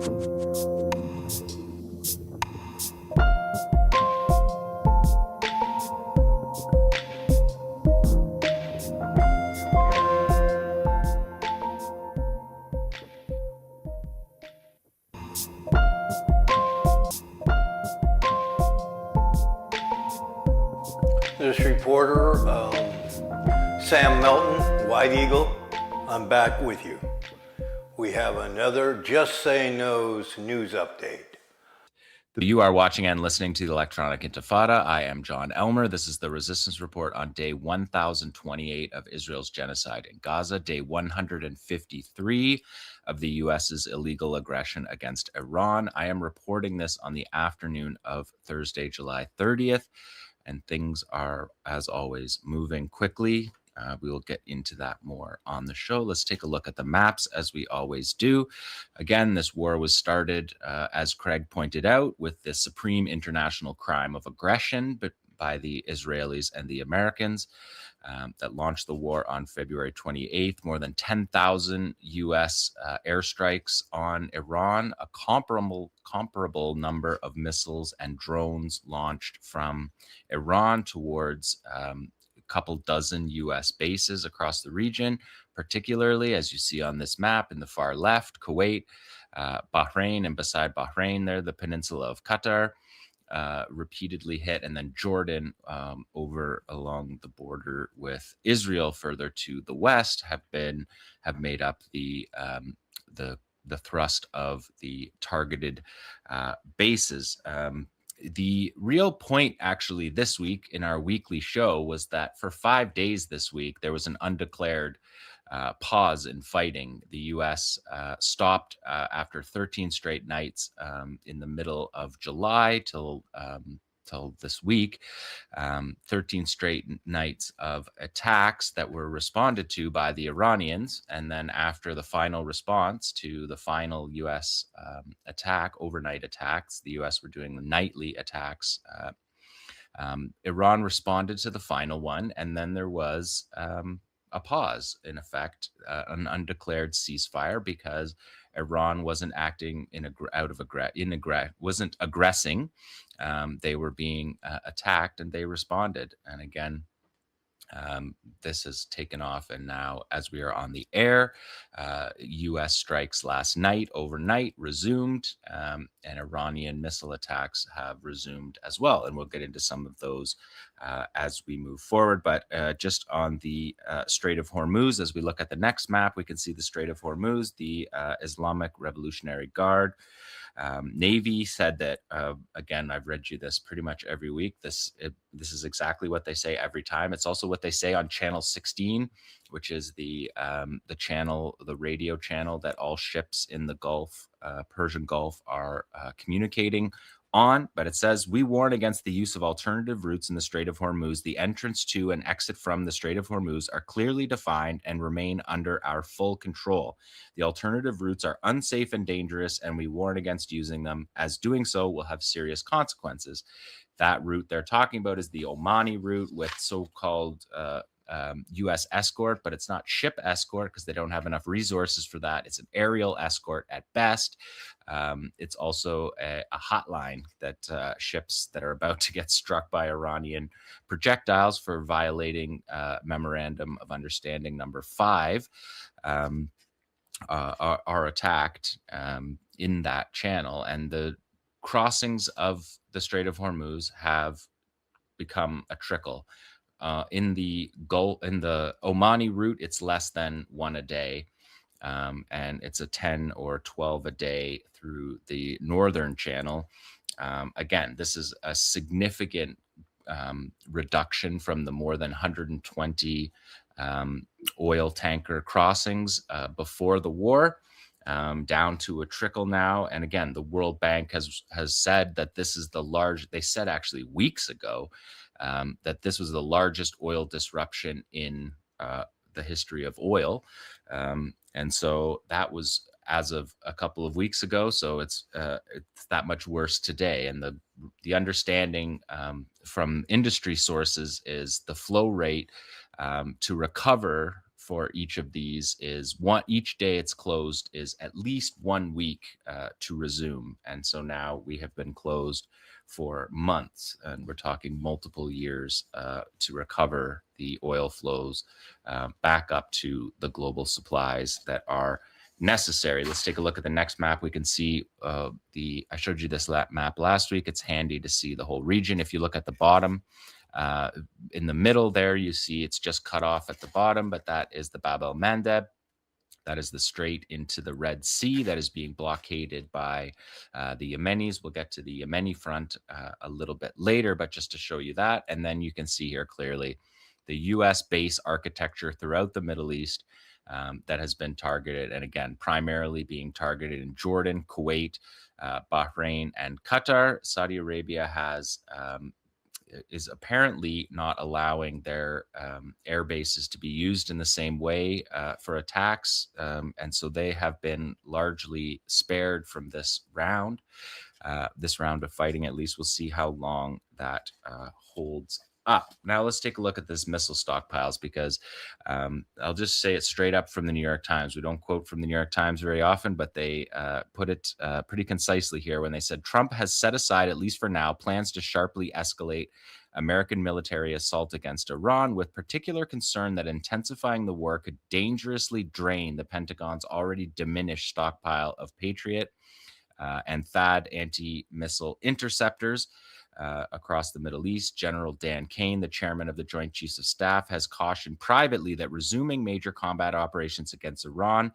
This reporter, Sam Melton, White Eagle, I'm back with you. We have another Just Say No's news update. You are watching and listening to the Electronic Intifada. I am John Elmer. This is the Resistance Report on day 1028 of Israel's genocide in Gaza, day 153 of the U.S.'s illegal aggression against Iran. I am reporting this on the afternoon of Thursday, July 30th, and things are, as always, moving quickly. We will get into that more on the show. Let's take a look at the maps, as we always do. Again, this war was started, as Craig pointed out, with the supreme international crime of aggression, but by the Israelis and the Americans that launched the war on February 28th. More than 10,000 U.S. Airstrikes on Iran, a comparable number of missiles and drones launched from Iran towards a couple dozen U.S. bases across the region, particularly, as you see on this map in the far left, Kuwait, Bahrain, and beside Bahrain there, the peninsula of Qatar, repeatedly hit, and then Jordan over along the border with Israel further to the west have made up the thrust of the targeted bases. The real point, actually, this week in our weekly show was that for 5 days this week, there was an undeclared pause in fighting. The U.S. stopped after 13 straight nights in the middle of July till this week, 13 straight nights of attacks that were responded to by the Iranians. And then after the final response to the final U.S. Attack, overnight attacks, the U.S. were doing the nightly attacks. Iran responded to the final one, and then there was a pause, in effect, an undeclared ceasefire, because Iran wasn't acting wasn't aggressing. They were being attacked, and they responded. And again, this has taken off, and now, as we are on the air, U.S. strikes last night, overnight, resumed, and Iranian missile attacks have resumed as well. And we'll get into some of those as we move forward. But just on the Strait of Hormuz, as we look at the next map, we can see the Strait of Hormuz, the Islamic Revolutionary Guard Navy said that, again, I've read you this pretty much every week. This is exactly what they say every time. It's also what they say on Channel 16, which is the channel, the radio channel that all ships in the Gulf, Persian Gulf, are communicating on. But it says, we warn against the use of alternative routes in the Strait of Hormuz. The entrance to and exit from the Strait of Hormuz are clearly defined and remain under our full control. The alternative routes are unsafe and dangerous, and we warn against using them, as doing so will have serious consequences. That route they're talking about is the Omani route with so-called U.S. escort, but it's not ship escort because they don't have enough resources for that. It's an aerial escort at best. It's also a hotline that ships that are about to get struck by Iranian projectiles for violating Memorandum of Understanding number 5 are attacked in that channel. And the crossings of the Strait of Hormuz have become a trickle. In the Omani route, it's less than 1 a day, and it's a 10 or 12 a day through the northern channel. Again, this is a significant reduction from the more than 120 oil tanker crossings before the war, down to a trickle now. And again, the World Bank has said that this is they said actually weeks ago, that this was the largest oil disruption in the history of oil. And so that was as of a couple of weeks ago. So it's that much worse today. And the understanding from industry sources is the flow rate to recover for each of these is each day it's closed is at least 1 week to resume. And so now we have been closed for months, and we're talking multiple years to recover the oil flows back up to the global supplies that are necessary. Let's take a look at the next map. We can see I showed you this map last week. It's handy to see the whole region. If you look at the bottom, in the middle there, you see it's just cut off at the bottom, but that is the Bab el-Mandeb. That is the strait into the Red Sea that is being blockaded by the Yemenis. We'll get to the Yemeni front a little bit later, but just to show you that. And then you can see here clearly the U.S. base architecture throughout the Middle East that has been targeted. And again, primarily being targeted in Jordan, Kuwait, Bahrain, and Qatar. Saudi Arabia is apparently not allowing their air bases to be used in the same way for attacks. And so they have been largely spared from this round of fighting. At least we'll see how long that holds up. Now let's take a look at this missile stockpiles, because I'll just say it straight up from the New York Times. We don't quote from the New York Times very often, but they put it pretty concisely here when they said Trump has set aside, at least for now, plans to sharply escalate American military assault against Iran, with particular concern that intensifying the war could dangerously drain the Pentagon's already diminished stockpile of Patriot and THAAD anti-missile interceptors across the Middle East. General Dan Kane, the chairman of the Joint Chiefs of Staff, has cautioned privately that resuming major combat operations against Iran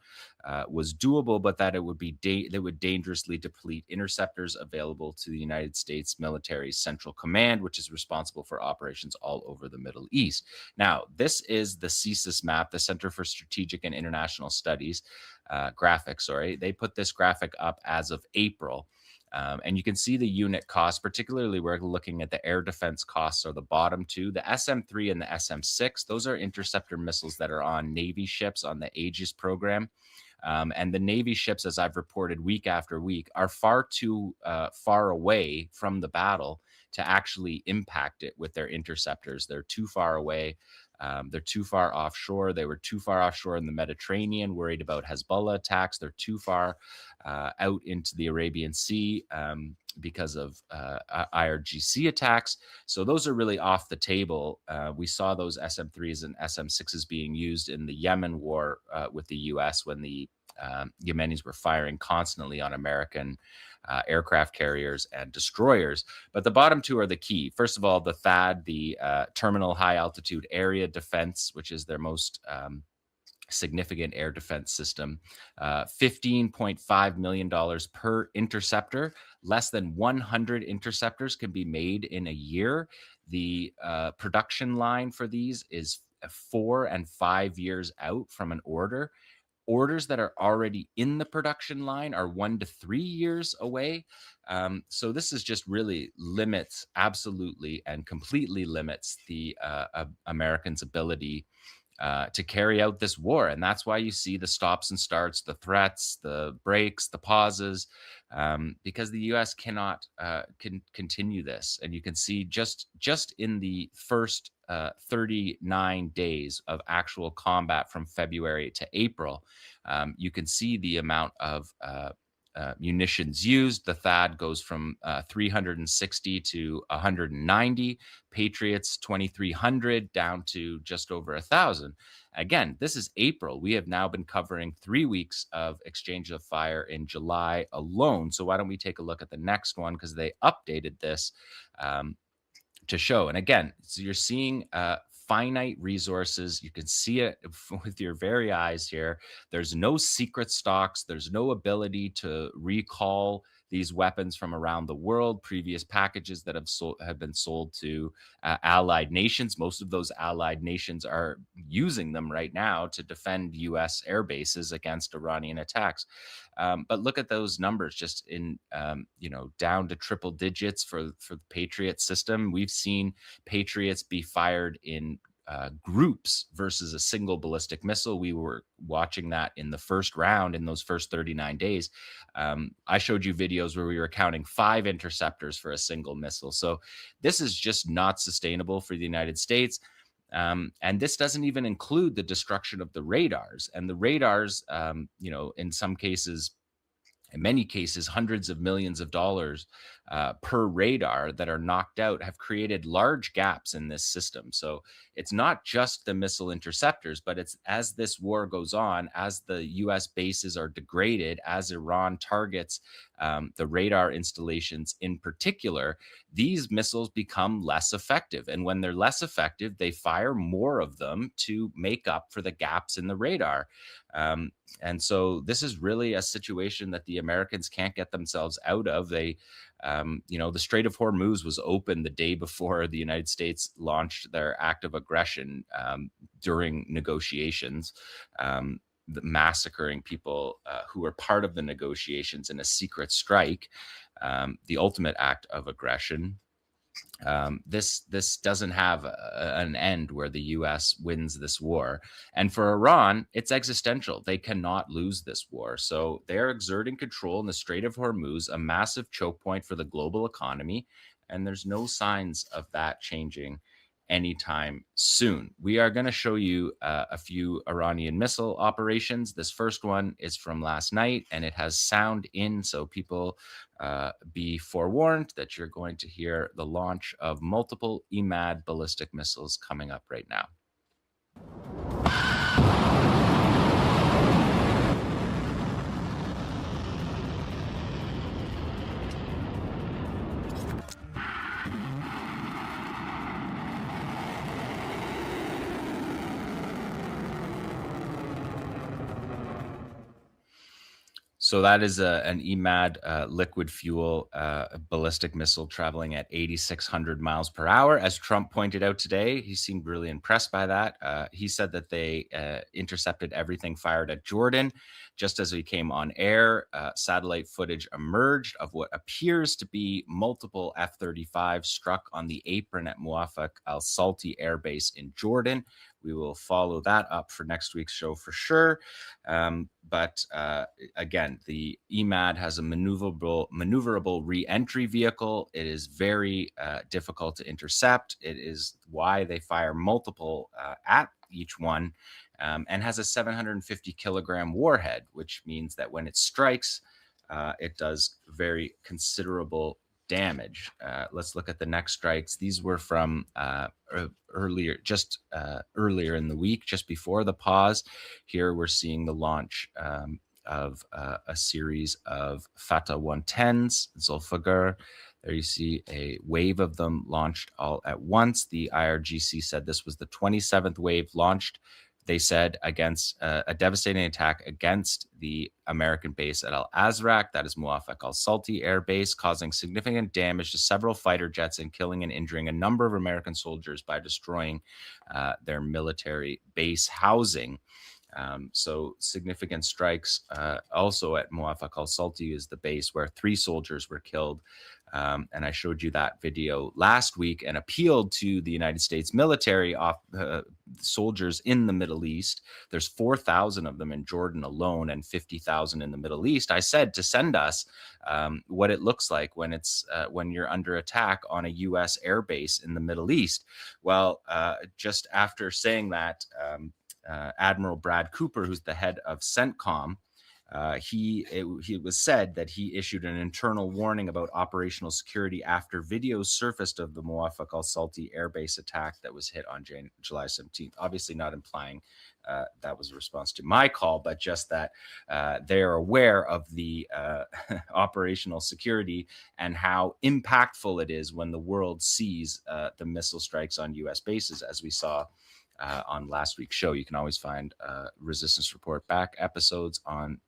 was doable, but that it would would dangerously deplete interceptors available to the United States military's Central Command, which is responsible for operations all over the Middle East. Now, this is the CSIS map, the Center for Strategic and International Studies graphic. They put this graphic up as of April. And you can see the unit cost, particularly we're looking at the air defense costs are the bottom two. The SM-3 and the SM-6, those are interceptor missiles that are on Navy ships on the Aegis program. And the Navy ships, as I've reported week after week, are far too far away from the battle to actually impact it with their interceptors. They're too far away. They're too far offshore. They were too far offshore in the Mediterranean, worried about Hezbollah attacks. They're too far out into the Arabian Sea because of IRGC attacks. So those are really off the table. We saw those SM-3s and SM-6s being used in the Yemen war with the U.S. when the Yemenis were firing constantly on American aircraft carriers and destroyers. But the bottom two are the key. First of all, the THAAD, the Terminal High Altitude Area Defense, which is their most significant air defense system, $15.5 million per interceptor. Less than 100 interceptors can be made in a year. The production line for these is 4 and 5 years out from an order. Orders that are already in the production line are 1 to 3 years away. So this is just really absolutely and completely limits the Americans' ability to carry out this war. And that's why you see the stops and starts, the threats, the breaks, the pauses, because the U.S. cannot continue this. And you can see just in the first 39 days of actual combat from February to April, you can see the amount of munitions used. The THAAD goes from 360 to 190, Patriots 2,300 down to just over 1,000. Again, this is April. We have now been covering 3 weeks of exchange of fire in July alone. So why don't we take a look at the next one, because they updated this to show. And again, so you're seeing finite resources. You can see it with your very eyes here. There's no secret stocks. There's no ability to recall these weapons from around the world, previous packages that have been sold to allied nations. Most of those allied nations are using them right now to defend U.S. air bases against Iranian attacks. But look at those numbers, just in down to triple digits for the Patriot system. We've seen Patriots be fired in groups versus a single ballistic missile. We were watching that in the first round in those first 39 days. I showed you videos where we were counting 5 interceptors for a single missile. So this is just not sustainable for the United States. And this doesn't even include the destruction of the radars. And the radars, in some cases, in many cases, hundreds of millions of dollars per radar that are knocked out have created large gaps in this system. So it's not just the missile interceptors, but it's as this war goes on, as the US bases are degraded, as Iran targets the radar installations in particular, these missiles become less effective. And when they're less effective, they fire more of them to make up for the gaps in the radar. And so this is really a situation that the Americans can't get themselves out of. The Strait of Hormuz was open the day before the United States launched their act of aggression during negotiations, massacring people who were part of the negotiations in a secret strike, the ultimate act of aggression. This doesn't have an end where the U.S. wins this war. And for Iran, it's existential. They cannot lose this war. So they're exerting control in the Strait of Hormuz, a massive choke point for the global economy. And there's no signs of that changing anytime soon. We are going to show you a few Iranian missile operations. This first one is from last night, and it has sound in, so people be forewarned that you're going to hear the launch of multiple EMAD ballistic missiles coming up right now. So that is an EMAD liquid fuel ballistic missile traveling at 8,600 miles per hour. As Trump pointed out today, he seemed really impressed by that. He said that they intercepted everything fired at Jordan. Just as we came on air, satellite footage emerged of what appears to be multiple F-35s struck on the apron at Muwafaq al-Salti Air Base in Jordan. We will follow that up for next week's show for sure. But again, the EMAD has a maneuverable re-entry vehicle. It is very difficult to intercept. It is why they fire multiple at each one, and has a 750 kilogram warhead, which means that when it strikes, it does very considerable damage. Let's look at the next strikes. These were from earlier in the week, just before the pause. Here we're seeing the launch of a series of Fatah 110s, Zulfagar. There you see a wave of them launched all at once. The IRGC said this was the 27th wave launched, they said, against a devastating attack against the American base at Al-Azraq, that is Muwafaq al-Salti Air Base, causing significant damage to several fighter jets and killing and injuring a number of American soldiers by destroying their military base housing. So significant strikes also at Muwafaq al-Salti is the base where 3 soldiers were killed. And I showed you that video last week and appealed to the United States military soldiers in the Middle East. There's 4,000 of them in Jordan alone and 50,000 in the Middle East. I said to send us what it looks like when you're under attack on a U.S. air base in the Middle East. Well, just after saying that, Admiral Brad Cooper, who's the head of CENTCOM, it was said that he issued an internal warning about operational security after videos surfaced of the Muwafaq al-Salti Air Base attack that was hit on July 17th. Obviously not implying that was a response to my call, but just that they are aware of the operational security and how impactful it is when the world sees the missile strikes on U.S. bases, as we saw on last week's show. You can always find Resistance Report back episodes on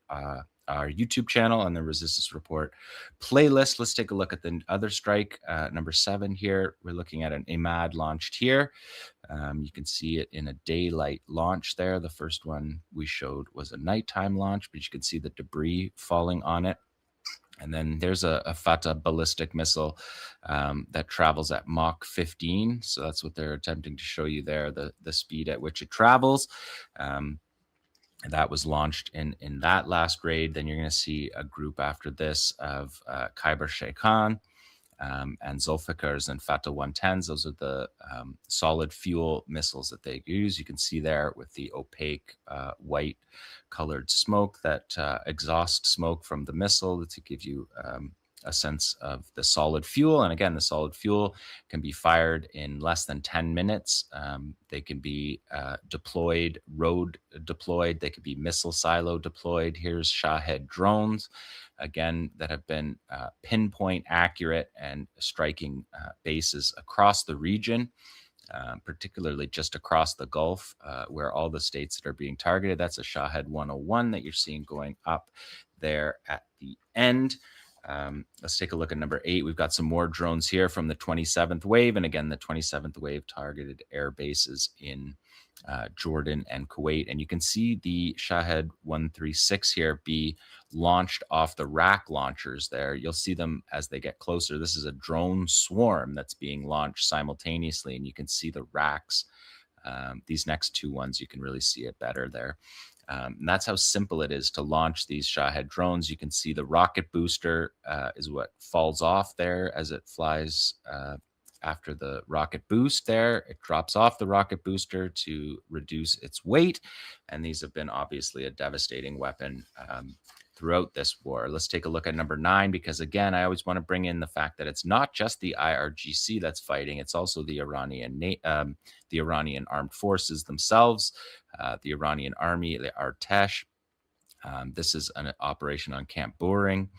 our YouTube channel and the Resistance Report playlist. Let's take a look at the other strike, number 7 here. We're looking at an EMAD launched here. You can see it in a daylight launch there. The first one we showed was a nighttime launch, but you can see the debris falling on it. And then there's a Fatah ballistic missile that travels at Mach 15. So that's what they're attempting to show you there, the speed at which it travels. That was launched in that last raid. Then you're going to see a group after this of Khyber Sheikhan. and Zulfikar's and Fatah 110s. Those are the solid fuel missiles that they use. You can see there with the opaque white colored smoke, that exhaust smoke from the missile to give you a sense of the solid fuel. And again, the solid fuel can be fired in less than 10 minutes. They can be deployed, road deployed. They could be missile silo deployed. Here's Shahed drones, again, that have been pinpoint accurate and striking bases across the region. Particularly just across the Gulf, where all the states that are being targeted. That's a Shahed 101 that you're seeing going up there at the end. Let's take a look at number 8. We've got some more drones here from the 27th wave. And again, the 27th wave targeted air bases in Jordan and Kuwait. And you can see the Shahed 136 here be launched off the rack launchers there. You'll see them as they get closer. This is a drone swarm that's being launched simultaneously, and you can see the racks. These next two ones, you can really see it better there. And that's how simple it is to launch these Shahed drones. You can see the rocket booster is what falls off there as it flies after the rocket boost there. It drops off the rocket booster to reduce its weight. And these have been obviously a devastating weapon throughout this war. Let's take a look at number 9, because again, I always want to bring in the fact that it's not just the IRGC that's fighting, it's also the Iranian armed forces themselves, the Iranian army, the Artesh. This is an operation on Camp Buehring,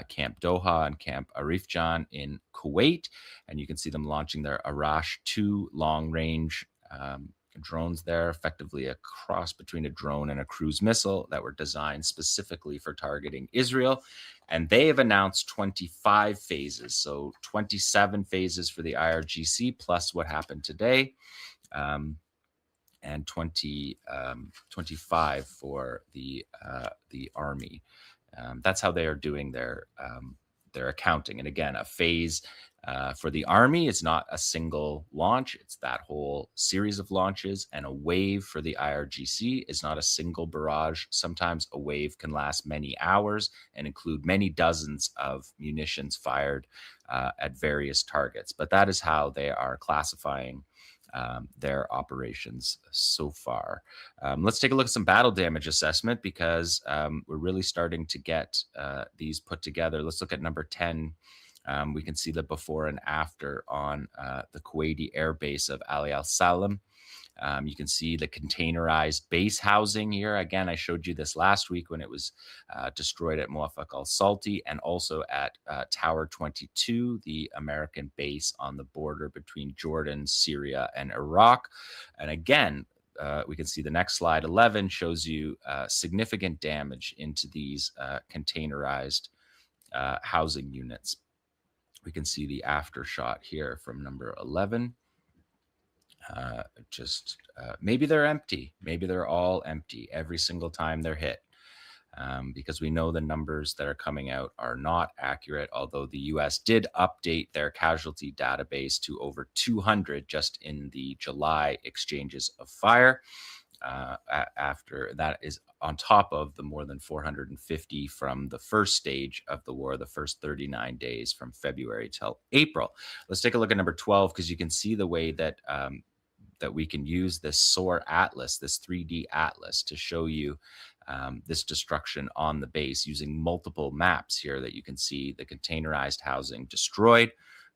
Camp Doha, and Camp Arifjan in Kuwait. And you can see them launching their Arash 2 long-range drones there, effectively a cross between a drone and a cruise missile that were designed specifically for targeting Israel. And they have announced 25 phases. So 27 phases for the IRGC plus what happened today. And 25 for the Army. That's how they are doing their accounting. And again, a phase for the Army is not a single launch. It's that whole series of launches. And a wave for the IRGC is not a single barrage. Sometimes a wave can last many hours and include many dozens of munitions fired at various targets. But that is how they are classifying their operations so far. Let's take a look at some battle damage assessment, because we're really starting to get these put together. Let's look at number 10. We can see the before and after on the Kuwaiti air base of Ali Al Salam. You can see the containerized base housing here. Again, I showed you this last week when it was destroyed at Muwafaq al-Salti, and also at Tower 22, the American base on the border between Jordan, Syria, and Iraq. And again, we can see the next slide, 11, shows you significant damage into these containerized housing units. We can see the after shot here from number 11. Maybe they're empty. Maybe they're all empty every single time they're hit, because we know the numbers that are coming out are not accurate, although the U.S. did update their casualty database to over 200 just in the July exchanges of fire. After that is on top of the more than 450 from the first stage of the war, the first 39 days from February till April. Let's take a look at number 12, because you can see the way that that we can use this SOAR atlas, this 3D atlas, to show you this destruction on the base using multiple maps here that you can see the containerized housing destroyed.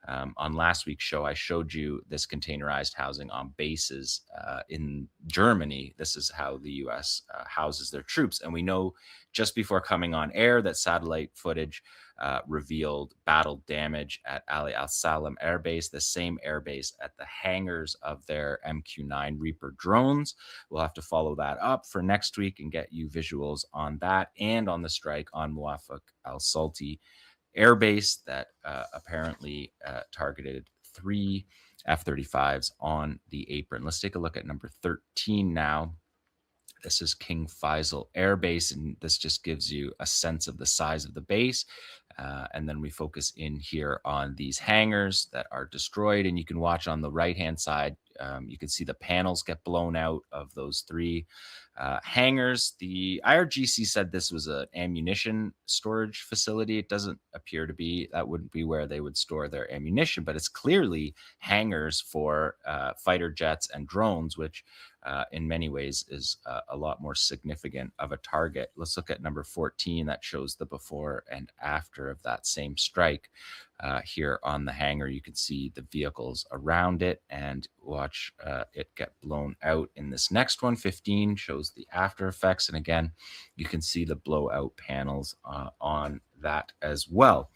On last week's show, I showed you this containerized housing on bases in Germany. This is how the U.S. Houses their troops. And we know just before coming on air that satellite footage revealed battle damage at Ali Al Salam Air Base, the same air base at the hangars of their MQ-9 Reaper drones. We'll have to follow that up for next week and get you visuals on that and on the strike on Muwafaq al-Salti air base that apparently targeted 3 F-35s on the apron. Let's take a look at number 13 now. This is King Faisal Air Base, and this just gives you a sense of the size of the base. And then we focus in here on these hangars that are destroyed, and you can watch on the right-hand side You can see the panels get blown out of those three hangars. The IRGC said this was an ammunition storage facility. It doesn't appear to be. That wouldn't be where they would store their ammunition, but it's clearly hangars for fighter jets and drones, which in many ways is a lot more significant of a target. Let's look at number 14. That shows the before and after of that same strike. Here on the hangar, you can see the vehicles around it, and watch it get blown out in this next one. 15 shows the after effects, and again, you can see the blowout panels on that as well.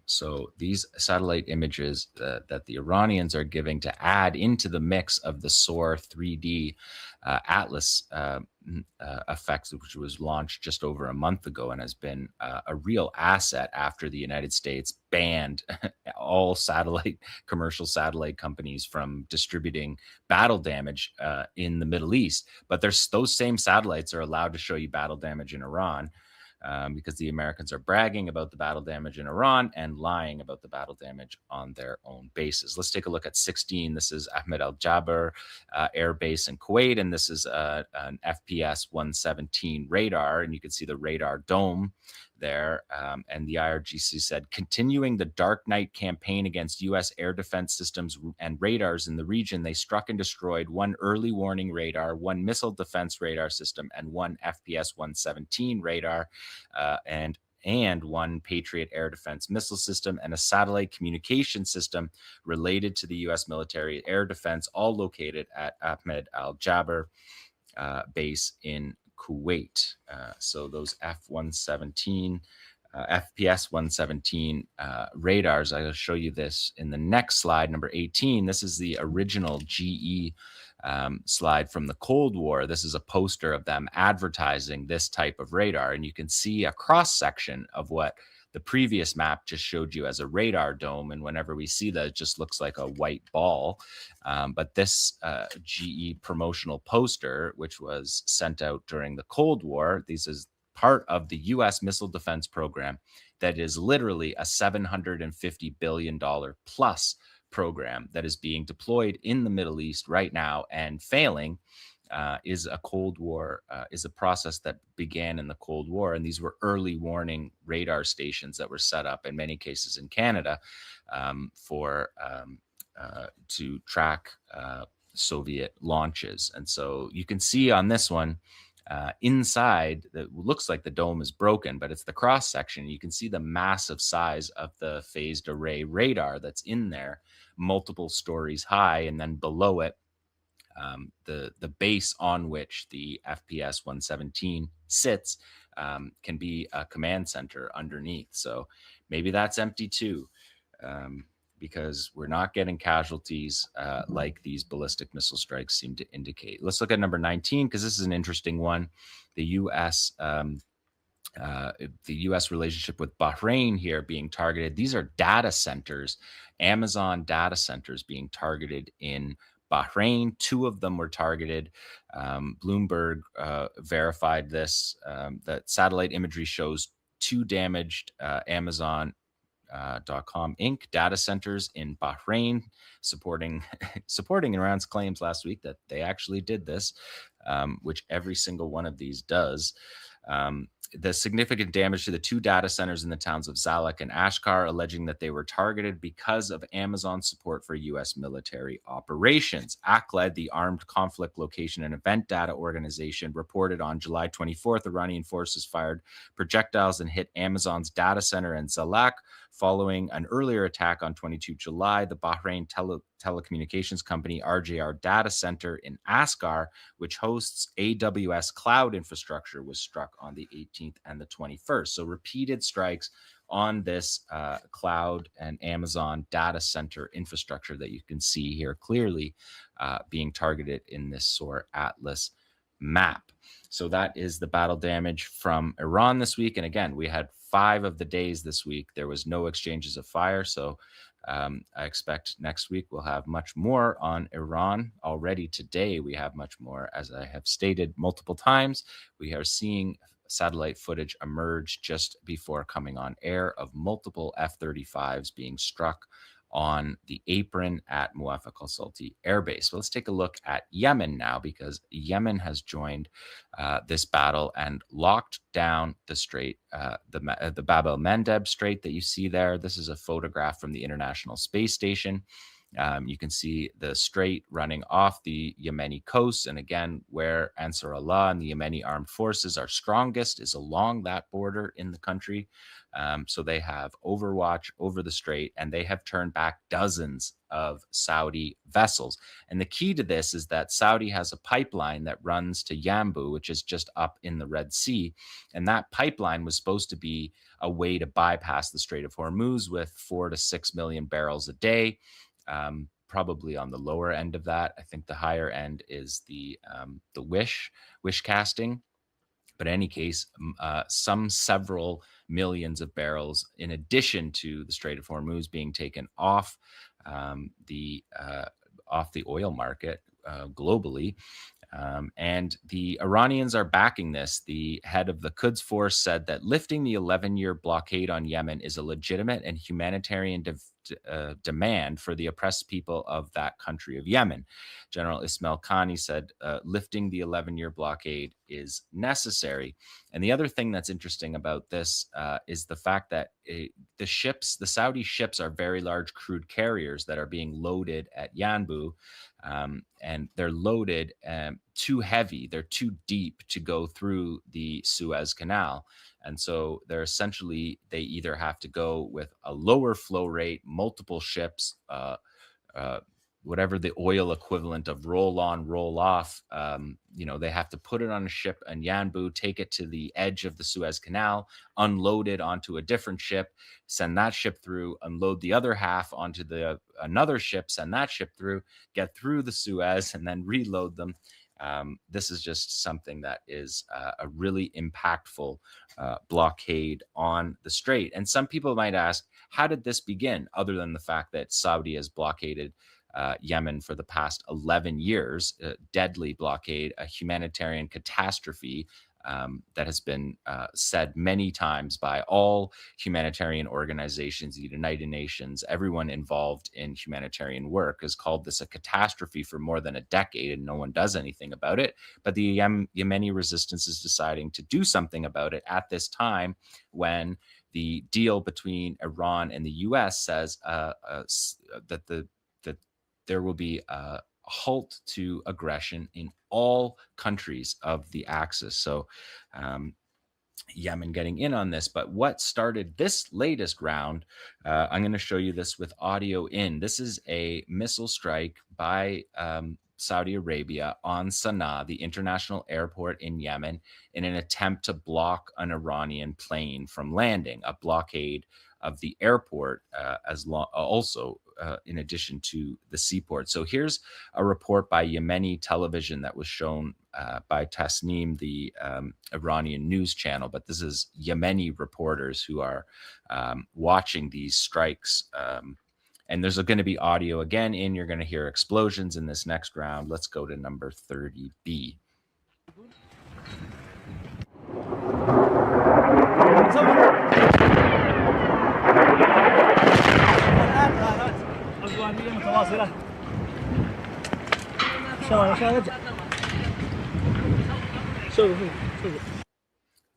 So these satellite images that the Iranians are giving to add into the mix of the SOAR 3D Atlas effects, which was launched just over a month ago and has been a real asset after the United States banned all commercial satellite companies from distributing battle damage in the Middle East. But those same satellites are allowed to show you battle damage in Iran. Because the Americans are bragging about the battle damage in Iran and lying about the battle damage on their own bases. Let's take a look at 16. This is Ahmed Al Jaber Air Base in Kuwait, and this is an FPS 117 radar, and you can see the radar dome there. And the IRGC said, continuing the Dark Night campaign against U.S. air defense systems and radars in the region, they struck and destroyed one early warning radar, one missile defense radar system, and one FPS 117 radar, and one Patriot air defense missile system, and a satellite communication system related to the U.S. military air defense, all located at Ahmed Al Jaber base in Kuwait. So those F-117, FPS 117 radars, I'll show you this in the next slide, number 18. This is the original GE slide from the Cold War. This is a poster of them advertising this type of radar, and you can see a cross section of what the previous map just showed you as a radar dome, and whenever we see that, it just looks like a white ball. But this GE promotional poster, which was sent out during the Cold War, this is part of the U.S. missile defense program that is literally a $750 billion plus program that is being deployed in the Middle East right now and failing. Is a Cold War, is a process that began in the Cold War. And these were early warning radar stations that were set up in many cases in Canada to track Soviet launches. And so you can see on this one, inside, that looks like the dome is broken, but it's the cross section. You can see the massive size of the phased array radar that's in there, multiple stories high, and then below it, the base on which the FPS 117 sits can be a command center underneath. So maybe that's empty too, because we're not getting casualties like these ballistic missile strikes seem to indicate. Let's look at number 19, because this is an interesting one. The U.S. Relationship with Bahrain here being targeted. These are data centers, Amazon data centers being targeted in Bahrain. 2 of them were targeted. Bloomberg verified this, that satellite imagery shows 2 damaged Amazon.com Inc. data centers in Bahrain, supporting Iran's claims last week that they actually did this, which every single one of these does. The significant damage to the 2 data centers in the towns of Zalek and Ashkar, alleging that they were targeted because of Amazon's support for U.S. military operations. ACLED, the Armed Conflict Location and Event Data Organization, reported on July 24th, Iranian forces fired projectiles and hit Amazon's data center in Zalek. Following an earlier attack on 22 July, the Bahrain telecommunications company RJR Data Center in Askar, which hosts AWS cloud infrastructure, was struck on the 18th and the 21st. So repeated strikes on this cloud and Amazon data center infrastructure that you can see here clearly being targeted in this SOAR Atlas map. So that is the battle damage from Iran this week. And again, we had 5 of the days this week. There was no exchanges of fire. So I expect next week we'll have much more on Iran. Already today, we have much more. As I have stated multiple times, we are seeing satellite footage emerge just before coming on air of multiple F-35s being struck on the apron at Muafa Salti Air Base. Well, let's take a look at Yemen now, because Yemen has joined this battle and locked down the strait, the Bab el Mandeb Strait that you see there. This is a photograph from the International Space Station. You can see the strait running off the Yemeni coast. And again, where Ansar Allah and the Yemeni armed forces are strongest is along that border in the country. So they have overwatch over the strait, and they have turned back dozens of Saudi vessels. And the key to this is that Saudi has a pipeline that runs to Yanbu, which is just up in the Red Sea. And that pipeline was supposed to be a way to bypass the Strait of Hormuz with 4 to 6 million barrels a day. Probably on the lower end of that. I think the higher end is the wish casting. But in any case, some several millions of barrels, in addition to the Strait of Hormuz being taken off the oil market globally. And the Iranians are backing this. The head of the Quds Force said that lifting the 11-year blockade on Yemen is a legitimate and humanitarian demand for the oppressed people of that country of Yemen. General Ismail Khani said lifting the 11-year blockade is necessary. And the other thing that's interesting about this is the fact that the Saudi ships are very large crude carriers that are being loaded at Yanbu. And they're loaded too heavy. They're too deep to go through the Suez Canal. And so they're essentially, they either have to go with a lower flow rate, multiple ships, whatever the oil equivalent of roll on, roll off, they have to put it on a ship in Yanbu, take it to the edge of the Suez Canal, unload it onto a different ship, send that ship through, unload the other half onto another ship, send that ship through, get through the Suez, and then reload them. This is just something that is a really impactful blockade on the strait. And some people might ask, how did this begin, other than the fact that Saudi has blockaded Yemen for the past 11 years, a deadly blockade, a humanitarian catastrophe that has been said many times by all humanitarian organizations, the United Nations, everyone involved in humanitarian work has called this a catastrophe for more than a decade, and no one does anything about it. But the Yemeni resistance is deciding to do something about it at this time when the deal between Iran and the U.S. says that there will be a halt to aggression in all countries of the Axis. So Yemen getting in on this. But what started this latest round, I'm going to show you this with audio in. This is a missile strike by Saudi Arabia on Sana'a, the international airport in Yemen, in an attempt to block an Iranian plane from landing, a blockade of the airport also in addition to the seaport. So here's a report by Yemeni television that was shown by Tasnim, the Iranian news channel. But this is Yemeni reporters who are watching these strikes. And there's going to be audio again in. You're going to hear explosions in this next round. Let's go to number 30B.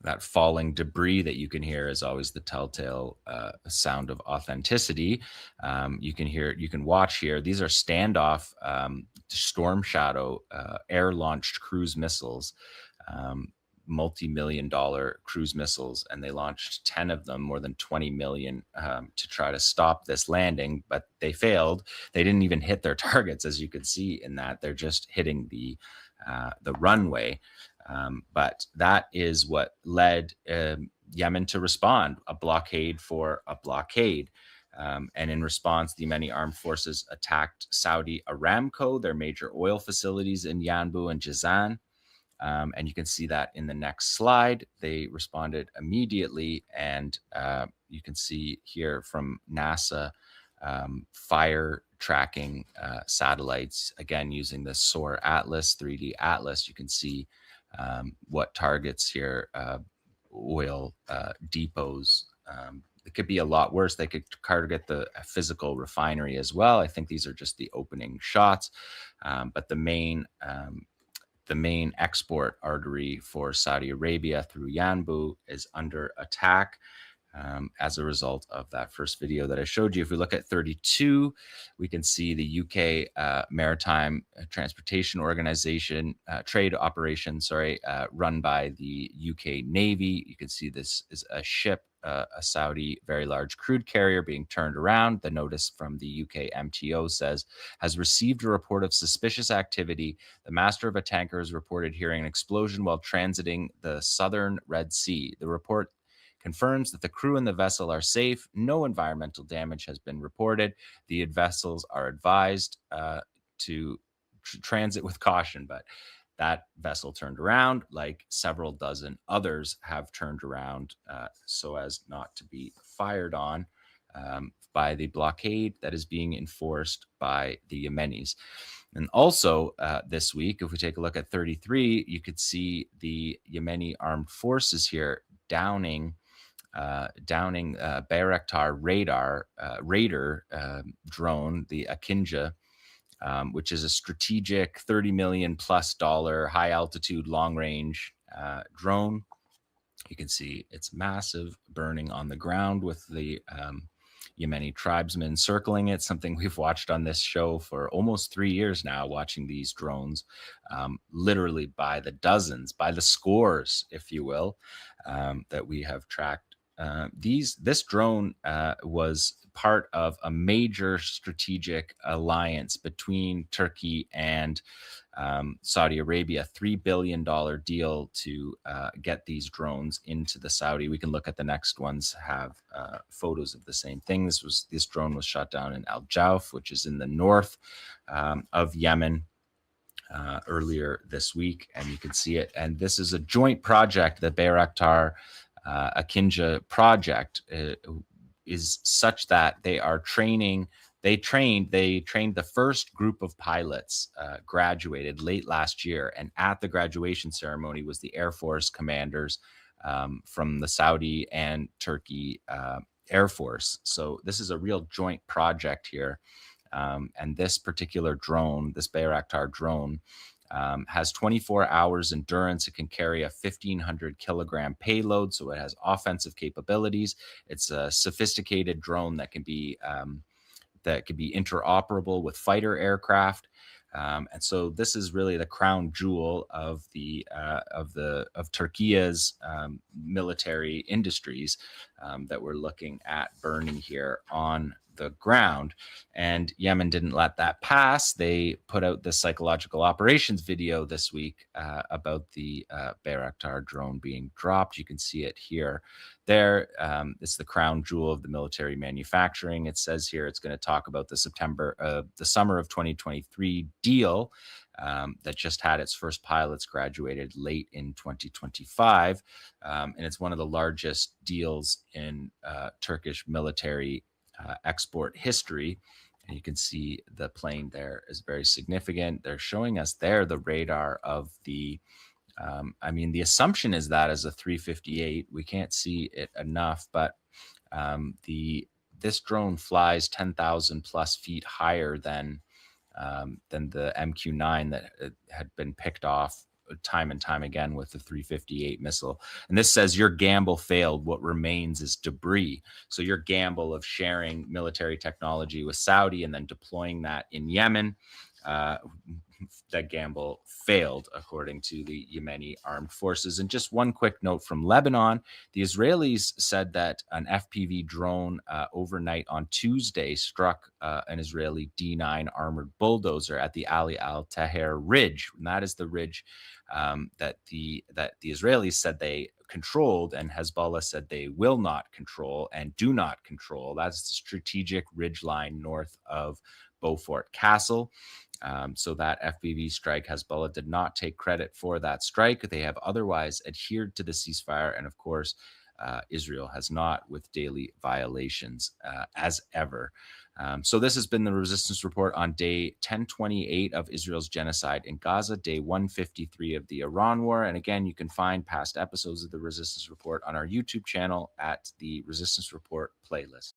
That falling debris that you can hear is always the telltale sound of authenticity. You can watch here. These are standoff Storm Shadow air-launched cruise missiles, multi-million-dollar cruise missiles, and they launched 10 of them, more than 20 million, to try to stop this landing, but they failed. They didn't even hit their targets, as you can see in that. They're just hitting the runway. But that is what led Yemen to respond, a blockade for a blockade. And in response, the Yemeni armed forces attacked Saudi Aramco, their major oil facilities in Yanbu and Jazan. And you can see that in the next slide. They responded immediately, and you can see here from NASA fire tracking satellites, again using the SOAR Atlas, 3D Atlas. You can see what targets here, oil depots, it could be a lot worse. They could target the physical refinery as well. I think these are just the opening shots, but the main export artery for Saudi Arabia through Yanbu is under attack. As a result of that first video that I showed you. If we look at 32, we can see the UK Maritime Transportation Organization, trade operation, run by the UK Navy. You can see this is a ship, a Saudi very large crude carrier being turned around. The notice from the UK MTO says, has received a report of suspicious activity. The master of a tanker has reported hearing an explosion while transiting the southern Red Sea. The report confirms that the crew and the vessel are safe. No environmental damage has been reported. The vessels are advised to transit with caution, but that vessel turned around like several dozen others have turned around so as not to be fired on by the blockade that is being enforced by the Yemenis. And also this week, if we take a look at 33, you could see the Yemeni armed forces here downing Bayraktar Raider drone, the Akinja, which is a strategic $30 million plus high altitude, long range drone. You can see it's massive, burning on the ground with the Yemeni tribesmen circling it, something we've watched on this show for almost 3 years now, watching these drones literally by the dozens, by the scores, if you will, that we have tracked. This drone was part of a major strategic alliance between Turkey and Saudi Arabia, $3 billion deal to get these drones into the Saudi. We can look at the next ones, have photos of the same thing. This drone was shot down in Al Jauf, which is in the north of Yemen. Earlier this week, and you can see it. And this is a joint project. The Bayraktar Akinja project is such that they are training. They trained the first group of pilots graduated late last year, and at the graduation ceremony was the Air Force commanders from the Saudi and Turkey Air Force. So this is a real joint project here. And this particular drone, this Bayraktar drone, has 24 hours endurance. It can carry a 1,500 kilogram payload, so it has offensive capabilities. It's a sophisticated drone that can be interoperable with fighter aircraft. And so this is really the crown jewel of Turkey's military industries that we're looking at burning here on the ground. And Yemen didn't let that pass. They put out this psychological operations video this week about the Bayraktar drone being dropped. You can see it here. There, it's the crown jewel of the military manufacturing. It says here it's going to talk about the summer of 2023 deal that just had its first pilots graduated late in 2025. And it's one of the largest deals in Turkish military export history. And you can see the plane there is very significant. They're showing us there the radar of the the assumption is that as a 358, we can't see it enough, but this drone flies 10,000 plus feet higher than the MQ-9 that had been picked off time and time again with the 358 missile. And this says your gamble failed. What remains is debris. So your gamble of sharing military technology with Saudi and then deploying that in Yemen, that gamble failed, according to the Yemeni armed forces. And just one quick note from Lebanon, the Israelis said that an FPV drone overnight on Tuesday struck an Israeli D9 armored bulldozer at the Ali al-Taher Ridge. And that is the ridge that the Israelis said they controlled, and Hezbollah said they will not control and do not control. That's the strategic ridge line north of Beaufort Castle. So that FPV strike, Hezbollah did not take credit for that strike. They have otherwise adhered to the ceasefire. And of course, Israel has not, with daily violations as ever. So this has been the Resistance Report on day 1028 of Israel's genocide in Gaza, day 153 of the Iran War. And again, you can find past episodes of the Resistance Report on our YouTube channel at the Resistance Report playlist.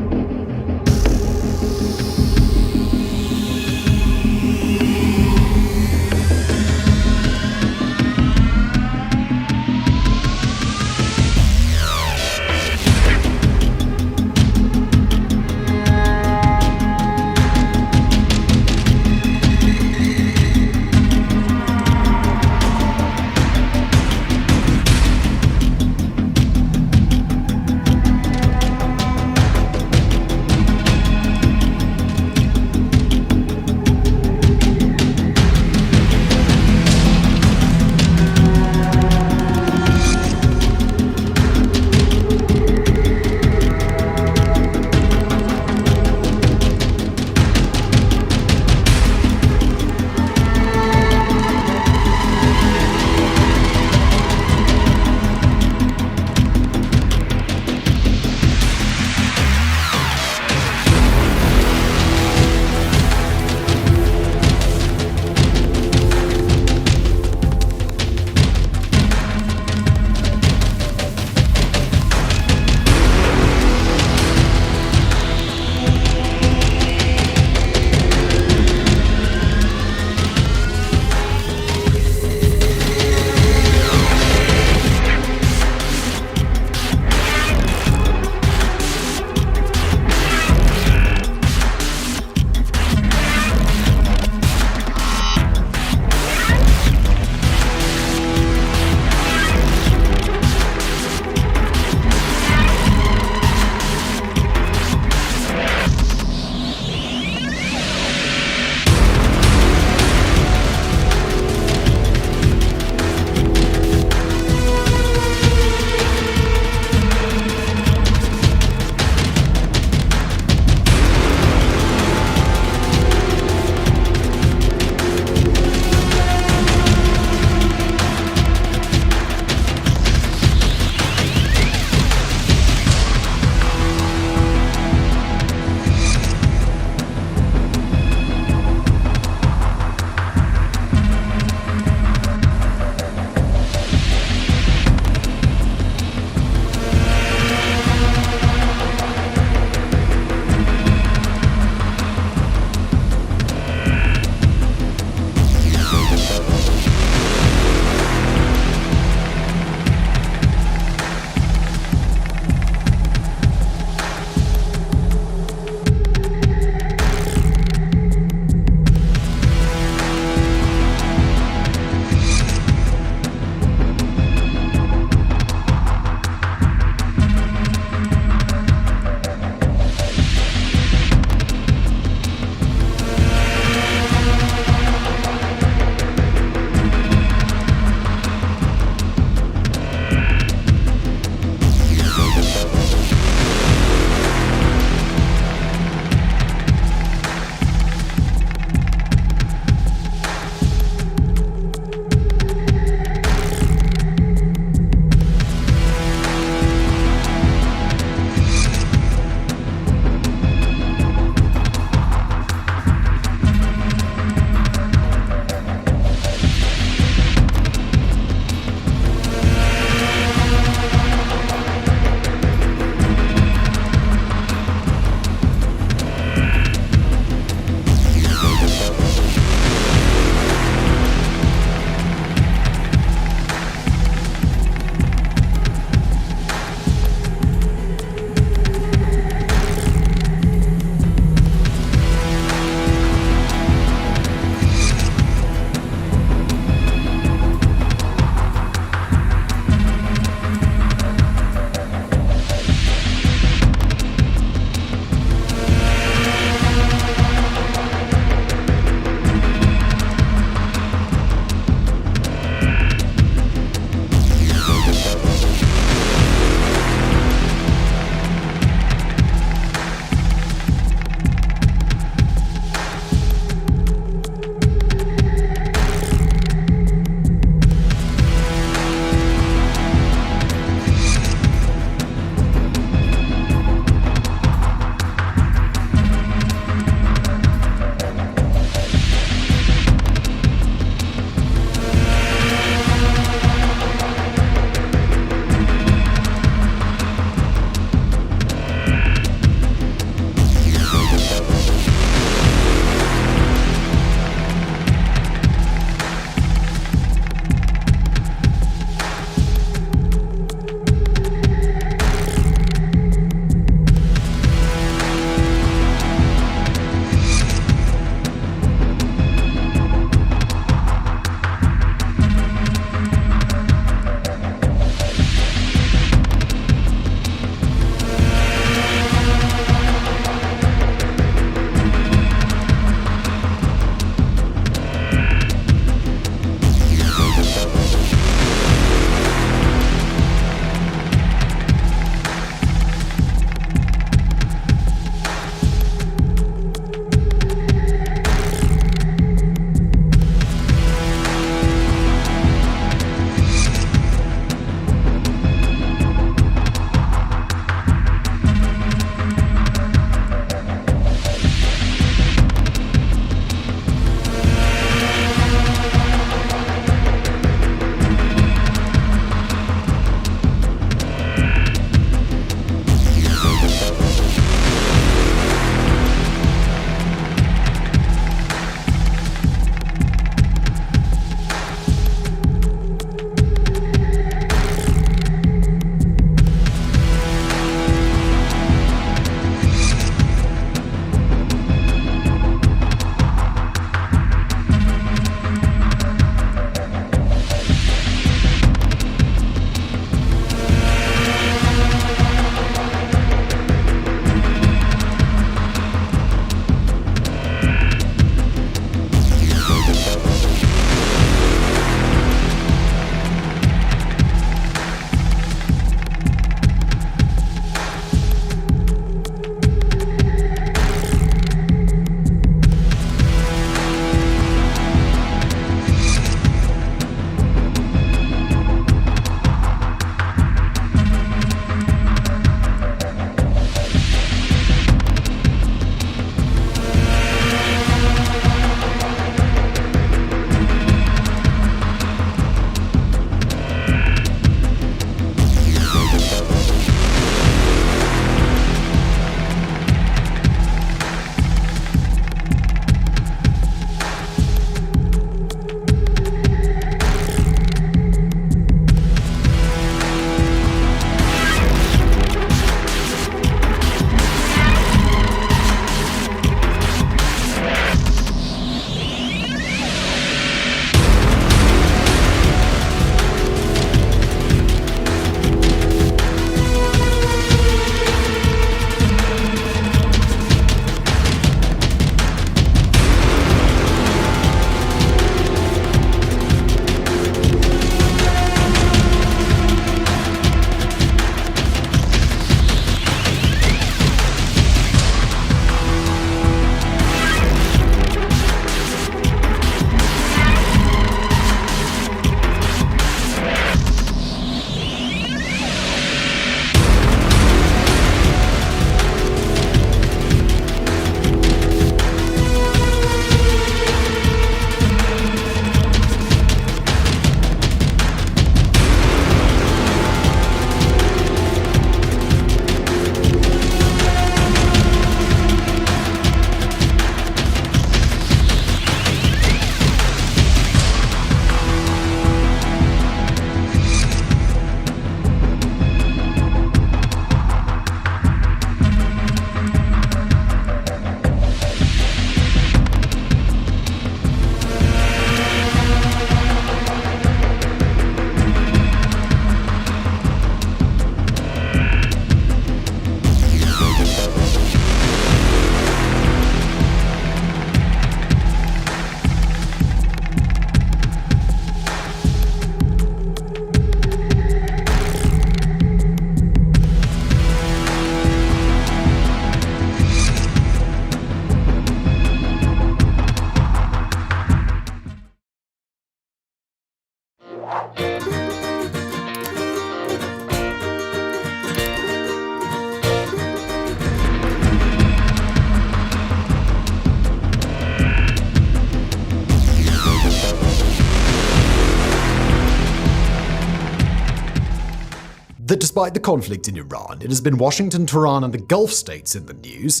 that despite the conflict in Iran, it has been Washington, Tehran, and the Gulf states in the news,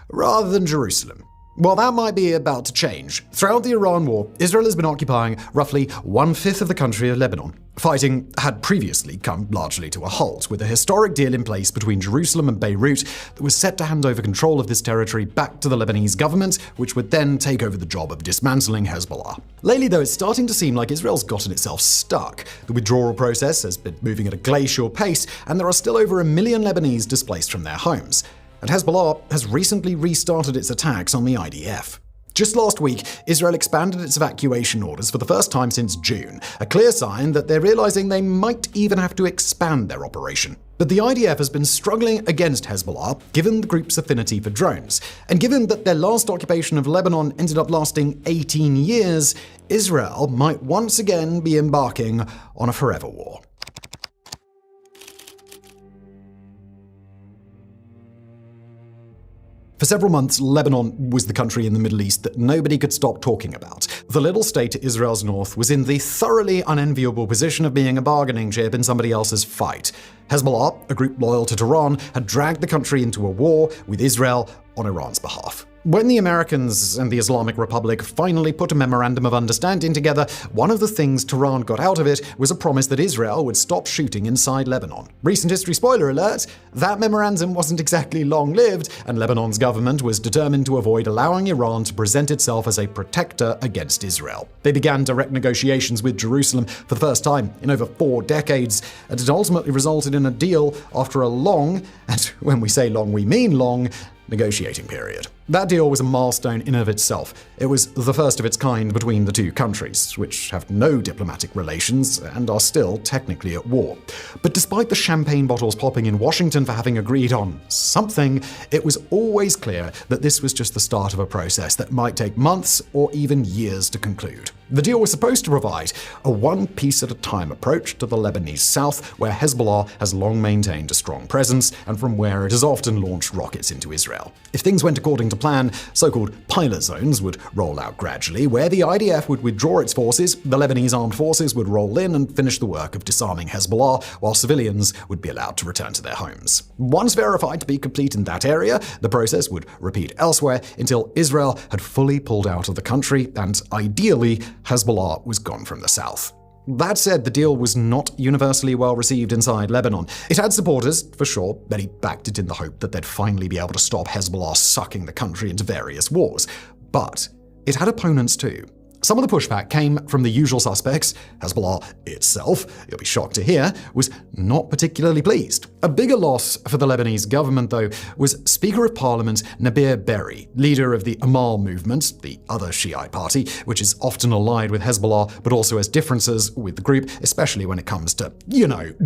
rather than Jerusalem. Well, that might be about to change. Throughout the Iran war, Israel has been occupying roughly 1/5 of the country of Lebanon. Fighting had previously come largely to a halt, with a historic deal in place between Jerusalem and Beirut that was set to hand over control of this territory back to the Lebanese government, which would then take over the job of dismantling Hezbollah. Lately, though, it's starting to seem like Israel's gotten itself stuck. The withdrawal process has been moving at a glacial pace, and there are still over 1 million Lebanese displaced from their homes. And Hezbollah has recently restarted its attacks on the IDF. Just last week, Israel expanded its evacuation orders for the first time since June, a clear sign that they're realizing they might even have to expand their operation. But the IDF has been struggling against Hezbollah, given the group's affinity for drones. And given that their last occupation of Lebanon ended up lasting 18 years, Israel might once again be embarking on a forever war. For several months, Lebanon was the country in the Middle East that nobody could stop talking about. The little state to Israel's north was in the thoroughly unenviable position of being a bargaining chip in somebody else's fight. Hezbollah, a group loyal to Tehran, had dragged the country into a war with Israel on Iran's behalf. When the Americans and the Islamic Republic finally put a memorandum of understanding together, one of the things Tehran got out of it was a promise that Israel would stop shooting inside Lebanon. Recent history spoiler alert, that memorandum wasn't exactly long-lived, and Lebanon's government was determined to avoid allowing Iran to present itself as a protector against Israel. They began direct negotiations with Jerusalem for the first time in over 4 decades, and it ultimately resulted in a deal after a long, and when we say long we mean long, negotiating period. That deal was a milestone in and of itself. It was the first of its kind between the two countries, which have no diplomatic relations and are still technically at war. But despite the champagne bottles popping in Washington for having agreed on something, it was always clear that this was just the start of a process that might take months or even years to conclude. The deal was supposed to provide a one-piece-at-a-time approach to the Lebanese south, where Hezbollah has long maintained a strong presence, and from where it has often launched rockets into Israel. If things went according to plan, so-called pilot zones would roll out gradually, where the IDF would withdraw its forces, the Lebanese armed forces would roll in and finish the work of disarming Hezbollah, while civilians would be allowed to return to their homes. Once verified to be complete in that area, the process would repeat elsewhere until Israel had fully pulled out of the country and, ideally, Hezbollah was gone from the south. That said, the deal was not universally well received inside Lebanon. It had supporters, for sure. Many backed it in the hope that they'd finally be able to stop Hezbollah sucking the country into various wars. But it had opponents too. Some of the pushback came from the usual suspects. Hezbollah itself, you'll be shocked to hear, was not particularly pleased. A bigger loss for the Lebanese government, though, was Speaker of Parliament Nabir Berri, leader of the Amal movement, the other Shiite party, which is often allied with Hezbollah, but also has differences with the group, especially when it comes to,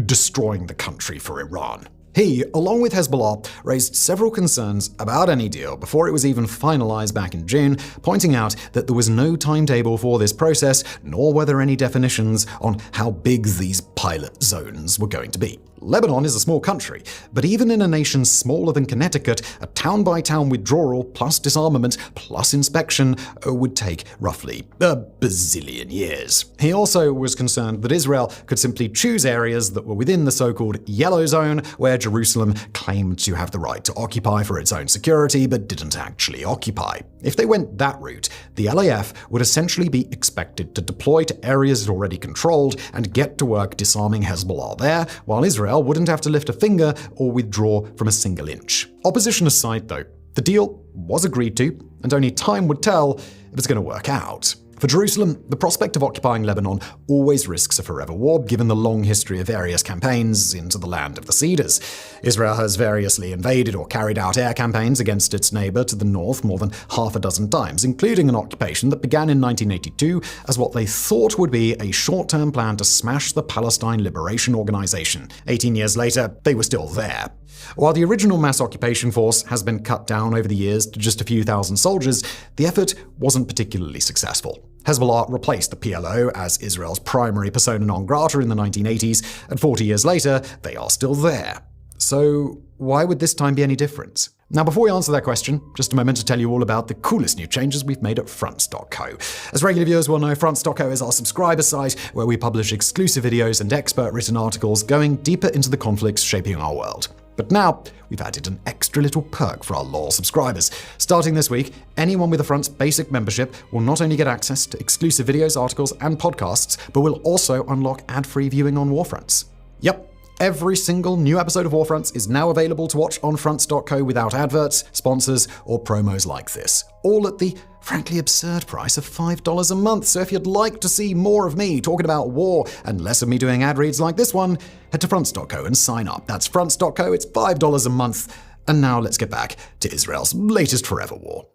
destroying the country for Iran. He, along with Hezbollah, raised several concerns about any deal before it was even finalized back in June, pointing out that there was no timetable for this process, nor were there any definitions on how big these pilot zones were going to be. Lebanon is a small country, but even in a nation smaller than Connecticut, a town-by-town withdrawal plus disarmament plus inspection would take roughly a bazillion years. He also was concerned that Israel could simply choose areas that were within the so-called yellow zone, where Jerusalem claimed to have the right to occupy for its own security, but didn't actually occupy. If they went that route, the LAF would essentially be expected to deploy to areas it already controlled and get to work disarming Hezbollah there, while Israel wouldn't have to lift a finger or withdraw from a single inch. Opposition aside, though, the deal was agreed to, and only time would tell if it's going to work out. For Jerusalem, the prospect of occupying Lebanon always risks a forever war, given the long history of various campaigns into the land of the Cedars. Israel has variously invaded or carried out air campaigns against its neighbor to the north more than half a dozen times, including an occupation that began in 1982 as what they thought would be a short-term plan to smash the Palestine Liberation Organization. 18 years later, they were still there. While the original mass occupation force has been cut down over the years to just a few thousand soldiers, the effort wasn't particularly successful. Hezbollah replaced the PLO as Israel's primary persona non grata in the 1980s, and 40 years later, they are still there. So why would this time be any different? Now, before we answer that question, just a moment to tell you all about the coolest new changes we've made at Fronts.co. As regular viewers will know, Fronts.co is our subscriber site where we publish exclusive videos and expert-written articles going deeper into the conflicts shaping our world. But now, we've added an extra little perk for our loyal subscribers. Starting this week, anyone with a Fronts basic membership will not only get access to exclusive videos, articles, and podcasts, but will also unlock ad-free viewing on Warfronts. Yep. Every single new episode of Warfronts is now available to watch on Fronts.co without adverts, sponsors, or promos like this. All at the frankly absurd price of $5 a month. So if you'd like to see more of me talking about war and less of me doing ad reads like this one, head to Fronts.co and sign up. That's Fronts.co, it's $5 a month. And now let's get back to Israel's latest forever war.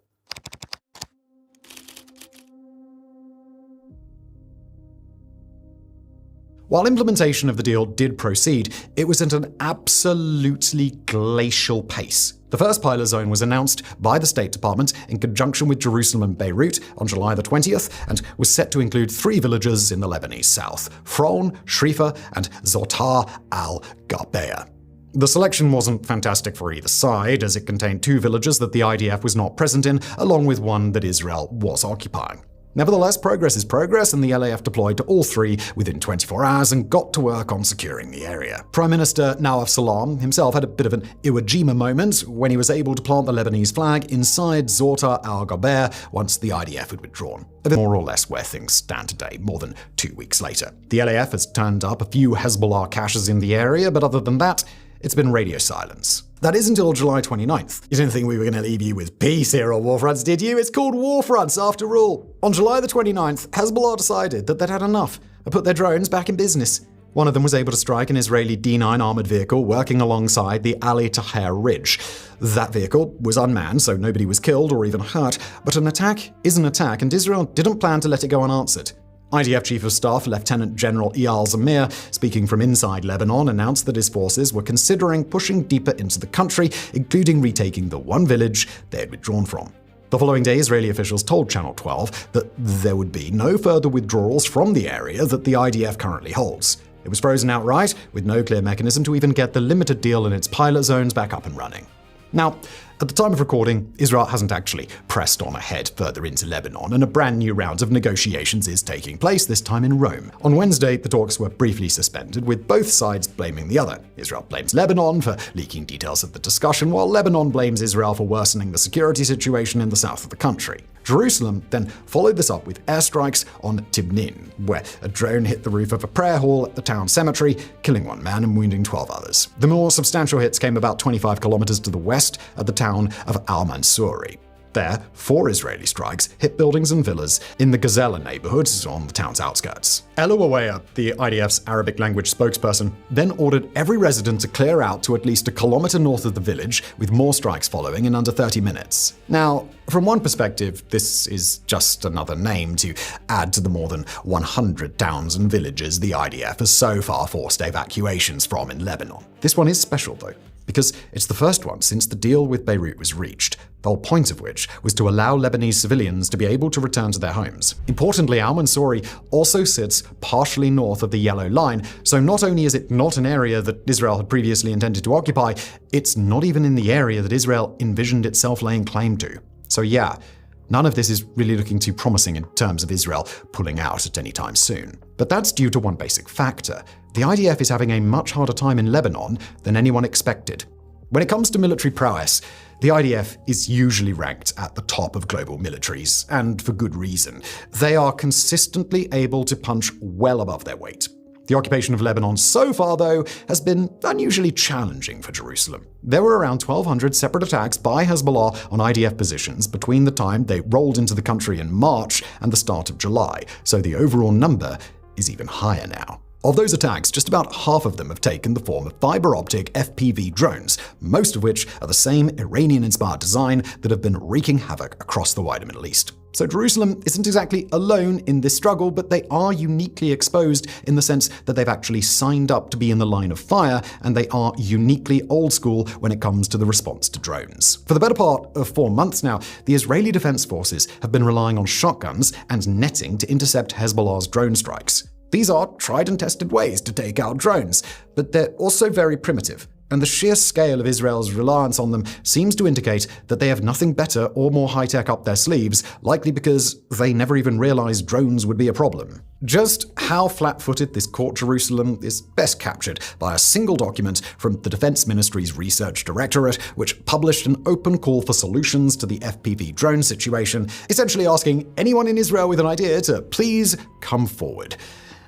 While implementation of the deal did proceed, it was at an absolutely glacial pace. The first pilot zone was announced by the State Department in conjunction with Jerusalem and Beirut on July the 20th and was set to include 3 villages in the Lebanese south: Fron, Shrifa, and Zotar al-Garbea. The selection wasn't fantastic for either side, as it contained 2 villages that the IDF was not present in, along with one that Israel was occupying. Nevertheless, progress is progress, and the LAF deployed to all 3 within 24 hours and got to work on securing the area. Prime Minister Nawaf Salam himself had a bit of an Iwo Jima moment when he was able to plant the Lebanese flag inside Zotar al-Garbea once the IDF had withdrawn. A bit more or less where things stand today, more than 2 weeks later. The LAF has turned up a few Hezbollah caches in the area, but other than that, it's been radio silence. That is until July 29th. You didn't think we were going to leave you with peace here on Warfronts, did you? It's called Warfronts, after all. On July the 29th, Hezbollah decided that they'd had enough and put their drones back in business. One of them was able to strike an Israeli D9 armored vehicle working alongside the Ali Taher Ridge. That vehicle was unmanned, so nobody was killed or even hurt, but an attack is an attack, and Israel didn't plan to let it go unanswered. IDF Chief of Staff Lieutenant General Eyal Zamir, speaking from inside Lebanon, announced that his forces were considering pushing deeper into the country, including retaking the one village they had withdrawn from. The following day, Israeli officials told Channel 12 that there would be no further withdrawals from the area that the IDF currently holds. It was frozen outright, with no clear mechanism to even get the limited deal in its pilot zones back up and running. Now, at the time of recording, Israel hasn't actually pressed on ahead further into Lebanon, and a brand new round of negotiations is taking place, this time in Rome. On Wednesday, the talks were briefly suspended, with both sides blaming the other. Israel blames Lebanon for leaking details of the discussion, while Lebanon blames Israel for worsening the security situation in the south of the country. Jerusalem then followed this up with airstrikes on Tibnin, where a drone hit the roof of a prayer hall at the town cemetery, killing 1 man and wounding 12 others. The more substantial hits came about 25 kilometers to the west at the town of Al-Mansouri. There, 4 Israeli strikes hit buildings and villas in the Gazela neighborhood on the town's outskirts. Elu Aweya, the IDF's Arabic language spokesperson, then ordered every resident to clear out to at least a kilometer north of the village, with more strikes following in under 30 minutes. Now, from one perspective, this is just another name to add to the more than 100 towns and villages the IDF has so far forced evacuations from in Lebanon. This one is special, though, because it's the first one since the deal with Beirut was reached, the whole point of which was to allow Lebanese civilians to be able to return to their homes. Importantly, Al-Mansouri also sits partially north of the Yellow Line, so not only is it not an area that Israel had previously intended to occupy, it's not even in the area that Israel envisioned itself laying claim to. So yeah, none of this is really looking too promising in terms of Israel pulling out at any time soon. But that's due to one basic factor. The IDF is having a much harder time in Lebanon than anyone expected. When it comes to military prowess, the IDF is usually ranked at the top of global militaries, and for good reason. They are consistently able to punch well above their weight. The occupation of Lebanon so far, though, has been unusually challenging for Jerusalem. There were around 1,200 separate attacks by Hezbollah on IDF positions between the time they rolled into the country in March and the start of July, so the overall number is even higher now. Of those attacks, just about half of them have taken the form of fiber-optic FPV drones, most of which are the same Iranian-inspired design that have been wreaking havoc across the wider Middle East. So Jerusalem isn't exactly alone in this struggle, but they are uniquely exposed in the sense that they've actually signed up to be in the line of fire, and they are uniquely old school when it comes to the response to drones. For the better part of 4 months now, the Israeli Defense Forces have been relying on shotguns and netting to intercept Hezbollah's drone strikes. These are tried and tested ways to take out drones, but they're also very primitive. and the sheer scale of Israel's reliance on them seems to indicate that they have nothing better or more high-tech up their sleeves, likely because they never even realized drones would be a problem. Just how flat-footed this caught Jerusalem is best captured by a single document from the Defense Ministry's Research Directorate, which published an open call for solutions to the FPV drone situation, essentially asking anyone in Israel with an idea to please come forward.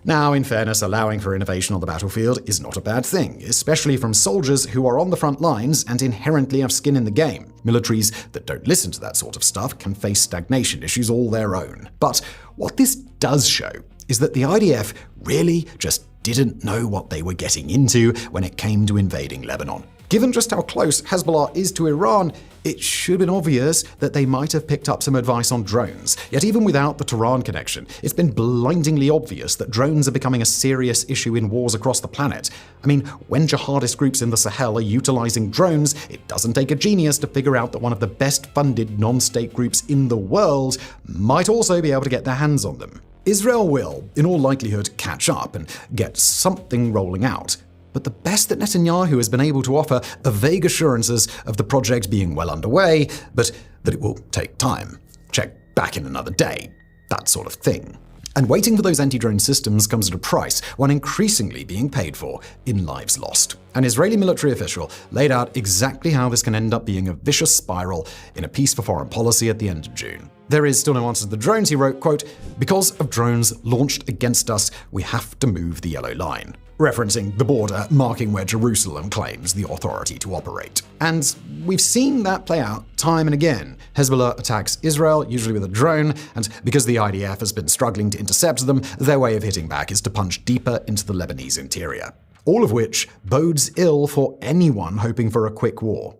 Now, in fairness, allowing for innovation on the battlefield is not a bad thing, especially from soldiers who are on the front lines and inherently have skin in the game. Militaries that don't listen to that sort of stuff can face stagnation issues all their own. But what this does show is that the IDF really just didn't know what they were getting into when it came to invading Lebanon. Given just how close Hezbollah is to Iran, it should have been obvious that they might have picked up some advice on drones. Yet even without the Tehran connection, it's been blindingly obvious that drones are becoming a serious issue in wars across the planet. I mean, when jihadist groups in the Sahel are utilizing drones, it doesn't take a genius to figure out that one of the best-funded non-state groups in the world might also be able to get their hands on them. Israel will, in all likelihood, catch up and get something rolling out. But the best that Netanyahu has been able to offer are vague assurances of the project being well underway, but that it will take time. Check back in another day. That sort of thing. And waiting for those anti-drone systems comes at a price, one increasingly being paid for in lives lost. An Israeli military official laid out exactly how this can end up being a vicious spiral in a piece for foreign policy at the end of June. There is still no answer to the drones, he wrote, quote, "Because of drones launched against us, we have to move the yellow line," referencing the border marking where Jerusalem claims the authority to operate. And we've seen that play out time and again. Hezbollah attacks Israel, usually with a drone, and because the IDF has been struggling to intercept them, their way of hitting back is to punch deeper into the Lebanese interior. All of which bodes ill for anyone hoping for a quick war.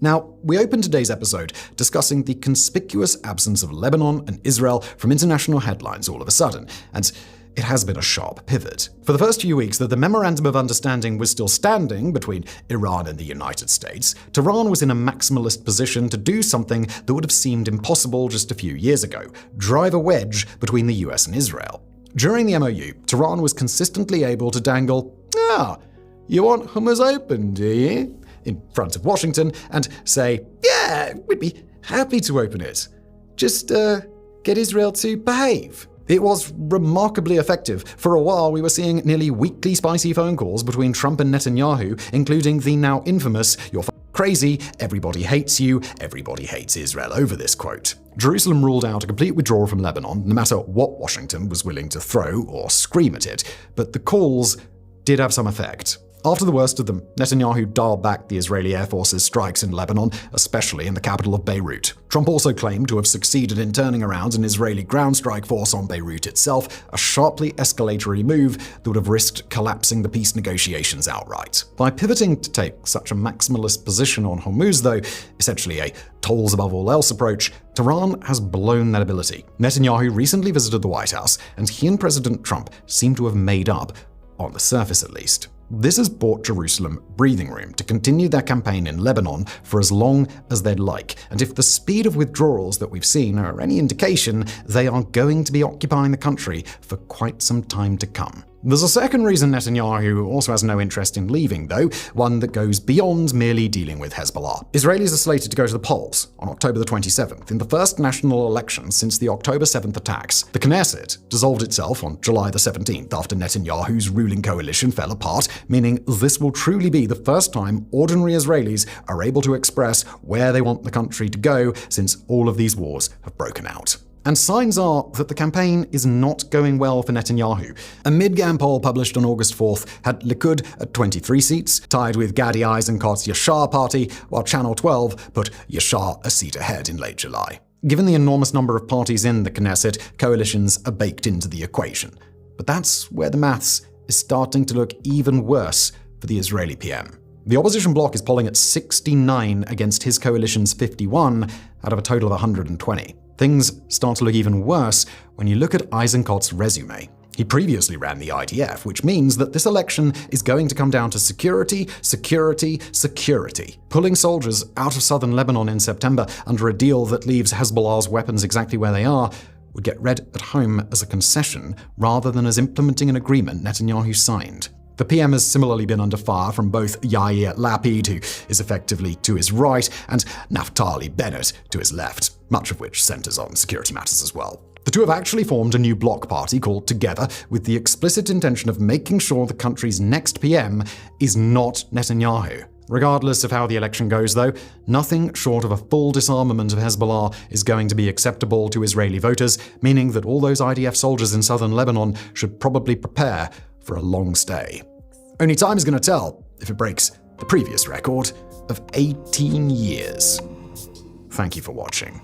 Now, we opened today's episode discussing the conspicuous absence of Lebanon and Israel from international headlines all of a sudden, and it has been a sharp pivot. For the first few weeks that the Memorandum of Understanding was still standing between Iran and the United States, Tehran was in a maximalist position to do something that would have seemed impossible just a few years ago: drive a wedge between the US and Israel. During the MOU, Tehran was consistently able to dangle, you want Hamas open, do you?" in front of Washington and say, "Yeah, we'd be happy to open it. Just get Israel to behave." It was remarkably effective. For a while, we were seeing nearly weekly spicy phone calls between Trump and Netanyahu, including the now infamous, "You're crazy, everybody hates you, everybody hates Israel over this," quote. Jerusalem ruled out a complete withdrawal from Lebanon, no matter what Washington was willing to throw or scream at it, but the calls did have some effect. After the worst of them, Netanyahu dialed back the Israeli Air Force's strikes in Lebanon, especially in the capital of Beirut. Trump also claimed to have succeeded in turning around an Israeli ground strike force on Beirut itself, a sharply escalatory move that would have risked collapsing the peace negotiations outright. By pivoting to take such a maximalist position on Hormuz, though, essentially a tolls above all else approach, Tehran has blown that ability. Netanyahu recently visited the White House, and he and President Trump seem to have made up, on the surface at least. This has bought Jerusalem breathing room to continue their campaign in Lebanon for as long as they'd like, and if the speed of withdrawals that we've seen are any indication, they are going to be occupying the country for quite some time to come. There's a second reason Netanyahu also has no interest in leaving, though, one that goes beyond merely dealing with Hezbollah. Israelis are slated to go to the polls on October the 27th, in the first national election since the October 7th attacks. The Knesset dissolved itself on July the 17th after Netanyahu's ruling coalition fell apart, meaning this will truly be the first time ordinary Israelis are able to express where they want the country to go since all of these wars have broken out. And signs are that the campaign is not going well for Netanyahu. A mid-Gam poll published on August 4th had Likud at 23 seats, tied with Gadi Eisenkot's Yashar party, while Channel 12 put Yashar a seat ahead in late July. Given the enormous number of parties in the Knesset, coalitions are baked into the equation. But that's where the maths is starting to look even worse for the Israeli PM. The opposition bloc is polling at 69 against his coalition's 51 out of a total of 120. Things start to look even worse when you look at Eisenkot's resume. He previously ran the IDF, which means that this election is going to come down to security, security, security. Pulling soldiers out of southern Lebanon in September under a deal that leaves Hezbollah's weapons exactly where they are would get read at home as a concession rather than as implementing an agreement Netanyahu signed. The PM has similarly been under fire from both Yair Lapid, who is effectively to his right, and Naftali Bennett to his left, much of which centers on security matters as well. The two have actually formed a new bloc party called Together, with the explicit intention of making sure the country's next PM is not Netanyahu. Regardless of how the election goes, though, nothing short of a full disarmament of Hezbollah is going to be acceptable to Israeli voters, meaning that all those IDF soldiers in southern Lebanon should probably prepare for a long stay. Only time is going to tell if it breaks the previous record of 18 years. Thank you for watching.